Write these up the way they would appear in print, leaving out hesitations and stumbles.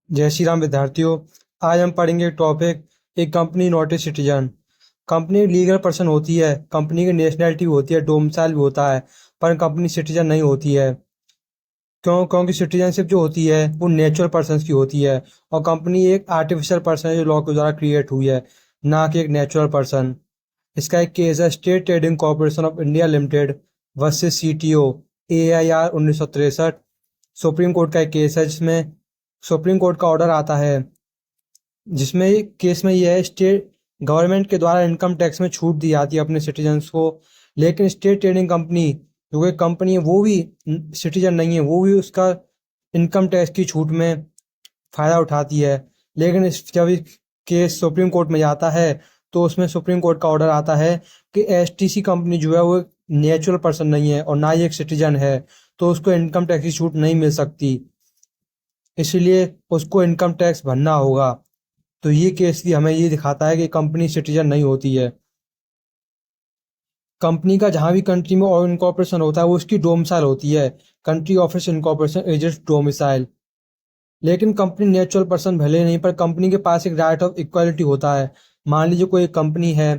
जय श्री राम विद्यार्थियों। आज हम पढ़ेंगे टॉपिक एक company not a citizen. Company legal person होती है, कंपनी की नेशनैलिटी भी होती है, डोमिसाइल भी होता है, पर कंपनी सिटीजन नहीं होती है। क्योंकि सिटीजनशिप जो होती है वो नेचुरल पर्सन की होती है, और कंपनी एक आर्टिफिशियल पर्सन है जो लॉ के द्वारा क्रिएट हुई है, ना कि एक नेचुरल पर्सन। इसका एक केस है state trading corporation of India limited versus CTO AIR 1963। Supreme court का एक केस है जिसमें सुप्रीम कोर्ट का ऑर्डर आता है, जिसमें केस में यह है स्टेट गवर्नमेंट के द्वारा इनकम टैक्स में छूट दी जाती है अपने सिटीजन्स को। लेकिन स्टेट ट्रेडिंग कंपनी जो कि कंपनी है वो भी सिटीजन नहीं है, वो भी उसका इनकम टैक्स की छूट में फ़ायदा उठाती है। लेकिन जब केस सुप्रीम कोर्ट में जाता है तो उसमें सुप्रीम कोर्ट का ऑर्डर आता है कि STC कंपनी जो है वो नेचुरल पर्सन नहीं है और ना ही एक सिटीजन है, तो उसको इनकम टैक्स की छूट नहीं मिल सकती, इसलिए उसको इनकम टैक्स भरना होगा। तो ये केस भी हमें ये दिखाता है कि कंपनी सिटीजन नहीं होती है। कंपनी का जहाँ भी कंट्री में और इनकॉर्पोरेशन होता है वो उसकी डोमिसाइल होती है। Country office incorporation is it's domicile. लेकिन कंपनी नेचुरल पर्सन भले नहीं, पर कंपनी के पास एक राइट ऑफ इक्वालिटी होता है। मान लीजिए कोई एक कंपनी है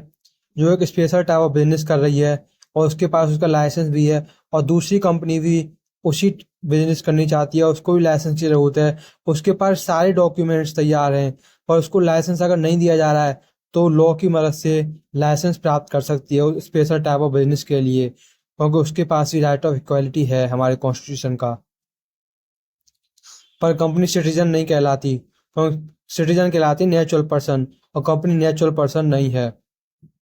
जो एक स्पेशल टाइप ऑफ बिजनेस कर रही है और उसके पास उसका लाइसेंस भी है, और दूसरी कंपनी भी उसी बिजनेस करनी चाहती है, उसको भी लाइसेंस की ज़रूरत है। उसके पास सारे डॉक्यूमेंट्स तैयार हैं, पर उसको लाइसेंस अगर नहीं दिया जा रहा है तो लॉ की मदद से लाइसेंस प्राप्त कर सकती है उस स्पेशल टाइप ऑफ बिजनेस के लिए, क्योंकि उसके पास भी राइट ऑफ इक्वालिटी है हमारे कॉन्स्टिट्यूशन का। पर कंपनी सिटीजन नहीं कहलाती, क्योंकि सिटीजन कहलाती नेचुरल पर्सन, और कंपनी नेचुरल पर्सन नहीं है।